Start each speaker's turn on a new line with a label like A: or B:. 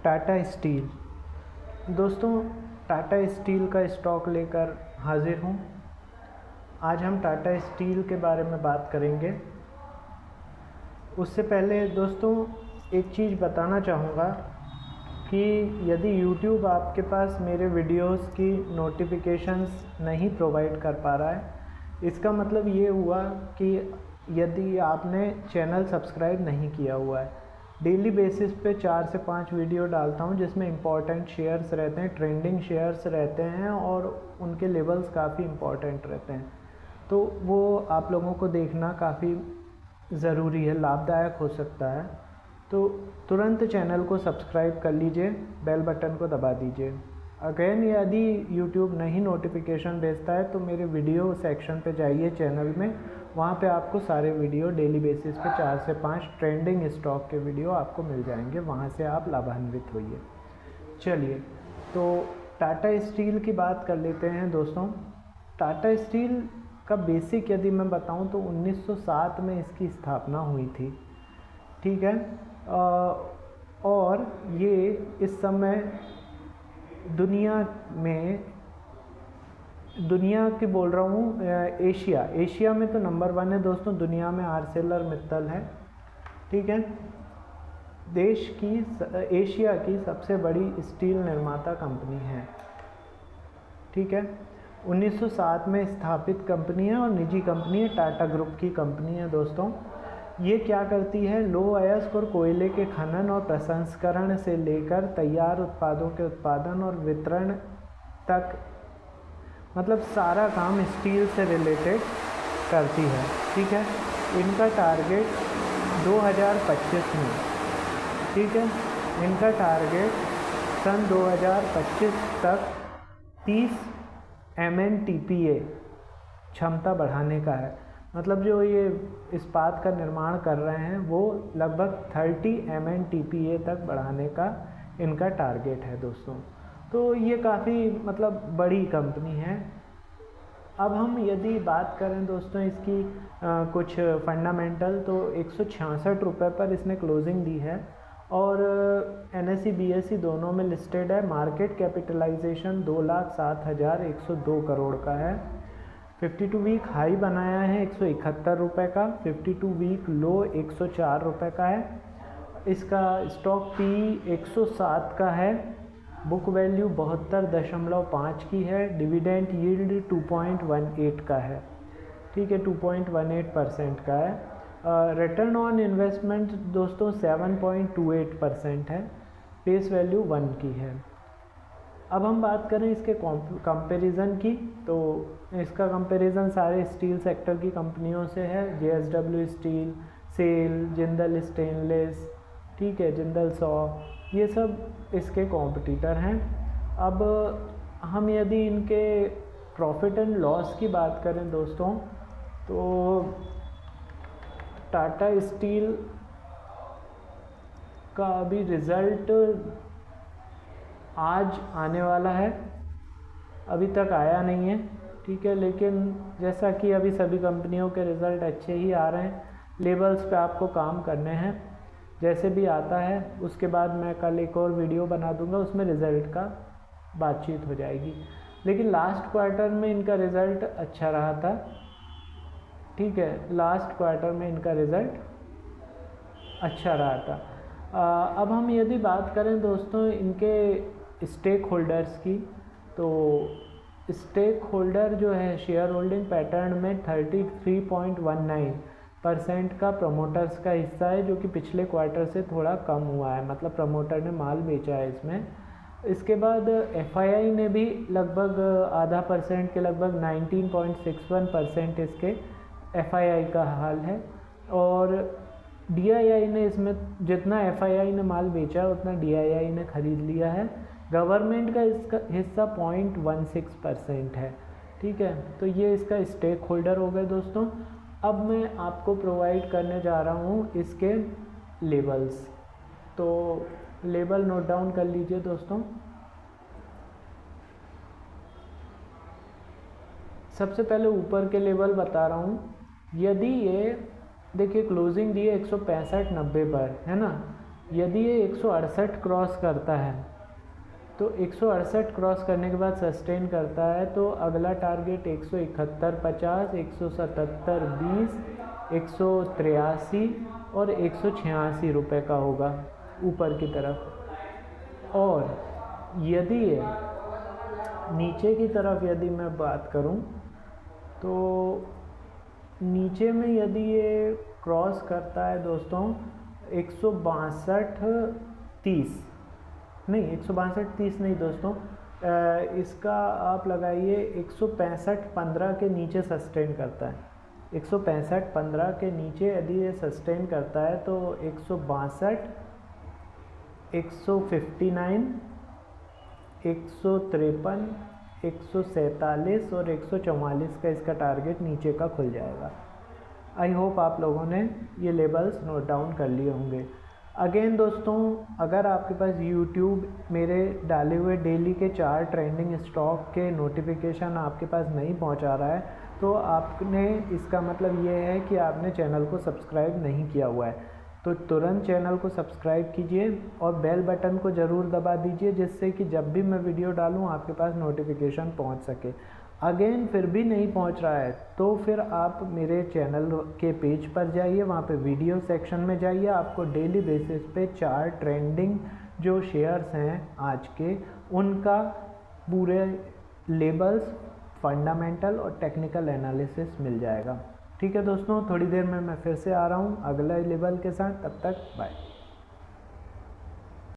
A: Tata steel. दोस्तों, Tata steel का stock लेकर हाजिर हूँ। आज हम टाटा स्टील के बारे में बात करेंगे। उससे पहले दोस्तों एक चीज़ बताना चाहूँगा कि यदि YouTube आपके पास मेरे वीडियोस की नोटिफिकेशंस नहीं प्रोवाइड कर पा रहा है, इसका मतलब ये हुआ कि यदि आपने चैनल सब्सक्राइब नहीं किया हुआ है। डेली बेसिस पे 4 से 5 वीडियो डालता हूँ जिसमें इम्पॉर्टेंट शेयर्स रहते हैं, ट्रेंडिंग शेयर्स रहते हैं और उनके लेवल्स काफ़ी इम्पॉर्टेंट रहते हैं। तो वो आप लोगों को देखना काफ़ी ज़रूरी है, लाभदायक हो सकता है। तो तुरंत चैनल को सब्सक्राइब कर लीजिए, बेल बटन को दबा दीजिए। अगेन यदि YouTube नहीं नोटिफिकेशन भेजता है तो मेरे वीडियो सेक्शन पे जाइए चैनल में, वहाँ पे आपको सारे वीडियो डेली बेसिस पे 4 से 5 ट्रेंडिंग स्टॉक के वीडियो आपको मिल जाएंगे, वहाँ से आप लाभान्वित होइए। चलिए, तो टाटा स्टील की बात कर लेते हैं दोस्तों। टाटा स्टील का बेसिक यदि मैं बताऊं तो 1907 में इसकी स्थापना हुई थी, ठीक है। और ये इस समय दुनिया की बोल रहा हूँ, एशिया में तो नंबर 1 है दोस्तों। दुनिया में आर्सेलर मित्तल है, ठीक है। एशिया की सबसे बड़ी स्टील निर्माता कंपनी है, ठीक है। 1907 में स्थापित कंपनी है और निजी कंपनी है, टाटा ग्रुप की कंपनी है दोस्तों। ये क्या करती है, लौह अयस्क और कोयले के खनन और प्रसंस्करण से लेकर तैयार उत्पादों के उत्पादन और वितरण तक, मतलब सारा काम स्टील से रिलेटेड करती है, ठीक है। इनका टारगेट 2025 में, ठीक है, इनका टारगेट सन 2025 तक 30 MNTPA क्षमता बढ़ाने का है। मतलब जो ये इस्पात का निर्माण कर रहे हैं वो लगभग 30 MNTPA तक बढ़ाने का इनका टारगेट है दोस्तों। तो ये काफ़ी मतलब बड़ी कंपनी है। अब हम यदि बात करें दोस्तों इसकी कुछ फंडामेंटल, तो 166 रुपये पर इसने क्लोजिंग दी है और NSE BSE दोनों में लिस्टेड है। मार्केट कैपिटलाइजेशन 2,07,102 करोड़ का है। 52 वीक हाई बनाया है 171 रुपये का, 52 वीक लो 104 रुपये का है। इसका स्टॉक PE 107 का है, बुक वैल्यू 72.5 की है, डिविडेंड यील्ड 2.18 का है, ठीक है, 2.18% का है। रिटर्न ऑन इन्वेस्टमेंट दोस्तों 7.28% है, फेस वैल्यू 1 की है। अब हम बात करें इसके कंपैरिजन की, तो इसका कंपैरिजन सारे स्टील सेक्टर की कंपनियों से है। JSW steel, SAIL, Jindal stainless, ठीक है, जिंदल सॉ, ये सब इसके कॉम्पिटिटर हैं। अब हम यदि इनके प्रॉफिट एंड लॉस की बात करें दोस्तों, तो टाटा स्टील का अभी रिज़ल्ट आज आने वाला है, अभी तक आया नहीं है, ठीक है। लेकिन जैसा कि अभी सभी कंपनियों के रिज़ल्ट अच्छे ही आ रहे हैं, लेवल्स पे आपको काम करने हैं। जैसे भी आता है उसके बाद मैं कल एक और वीडियो बना दूंगा, उसमें रिज़ल्ट का बातचीत हो जाएगी। लेकिन लास्ट क्वार्टर में इनका रिज़ल्ट अच्छा रहा था, ठीक है, लास्ट क्वार्टर में इनका रिज़ल्ट अच्छा रहा था। अब हम यदि बात करें दोस्तों इनके स्टेक होल्डर्स की, तो स्टेक होल्डर जो है शेयर होल्डिंग पैटर्न में 33.19% का प्रमोटर्स का हिस्सा है, जो कि पिछले क्वार्टर से थोड़ा कम हुआ है, मतलब प्रमोटर ने माल बेचा है इसमें। इसके बाद FII ने भी लगभग आधा परसेंट के लगभग 19.61% इसके FII का हाल है। और DII ने इसमें जितना FII ने माल बेचा उतना DII ने खरीद लिया है। गवर्नमेंट का इसका हिस्सा 0.16% है, ठीक है। तो ये इसका स्टेक होल्डर हो गए दोस्तों। अब मैं आपको प्रोवाइड करने जा रहा हूँ इसके लेवल्स, तो लेवल नोट डाउन कर लीजिए दोस्तों। सबसे पहले ऊपर के लेवल बता रहा हूँ। यदि ये देखिए क्लोजिंग दी है 165.90 पर, है ना। यदि ये 168 क्रॉस करता है तो 168 क्रॉस करने के बाद सस्टेन करता है तो अगला टारगेट 171.50, 177.20, 183 और 186 रुपये का होगा ऊपर की तरफ। और यदि ये नीचे की तरफ यदि मैं बात करूं तो नीचे में यदि ये क्रॉस करता है दोस्तों 162.30 नहीं, 162.30 नहीं दोस्तों, इसका आप लगाइए 165.15 के नीचे सस्टेन करता है। 165.15 के नीचे यदि ये सस्टेन करता है तो 162, 159, 153, 147 और 144 का इसका टारगेट नीचे का खुल जाएगा। आई होप आप लोगों ने ये लेवल्स नोट डाउन कर लिए होंगे। अगेन दोस्तों, अगर आपके पास यूट्यूब मेरे डाले हुए डेली के 4 ट्रेंडिंग स्टॉक के नोटिफिकेशन आपके पास नहीं पहुंचा रहा है तो आपने, इसका मतलब ये है कि आपने चैनल को सब्सक्राइब नहीं किया हुआ है। तो तुरंत चैनल को सब्सक्राइब कीजिए और बेल बटन को ज़रूर दबा दीजिए, जिससे कि जब भी मैं वीडियो डालूँ आपके पास नोटिफिकेशन पहुंच सके। अगेन फिर भी नहीं पहुंच रहा है तो फिर आप मेरे चैनल के पेज पर जाइए, वहाँ पे वीडियो सेक्शन में जाइए, आपको डेली बेसिस पे 4 ट्रेंडिंग जो शेयर्स हैं आज के, उनका पूरे लेबल्स, फंडामेंटल और टेक्निकल एनालिसिस मिल जाएगा। ठीक है दोस्तों, थोड़ी देर में मैं फिर से आ रहा हूँ अगले लेवल के साथ। तब तक बाय।